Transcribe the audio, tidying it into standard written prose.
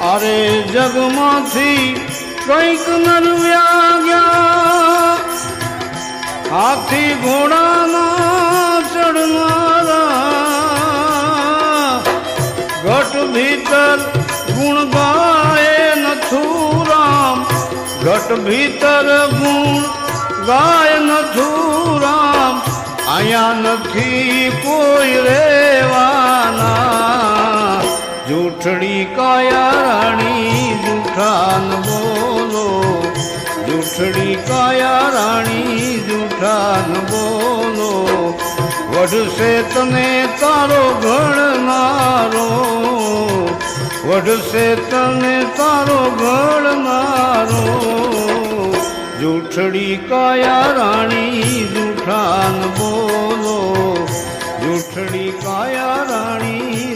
अरे जगमाथी कईक नरव्या गया हाथी घोड़ा ना चढ़नारा घट भीतर गुण गाए नथुराम घट भीतर गुण गाय नथुराम आया नथी कोई रेवाना जूठड़ी काया रानी जूठा न बोलो जूठड़ी काया रानी जूठा न बोलो वड से तने तारो घड़नारो वड से तने तारो घड़नारो जूठड़ी काया रानी जूठा न बोलो जूठड़ी काया रानी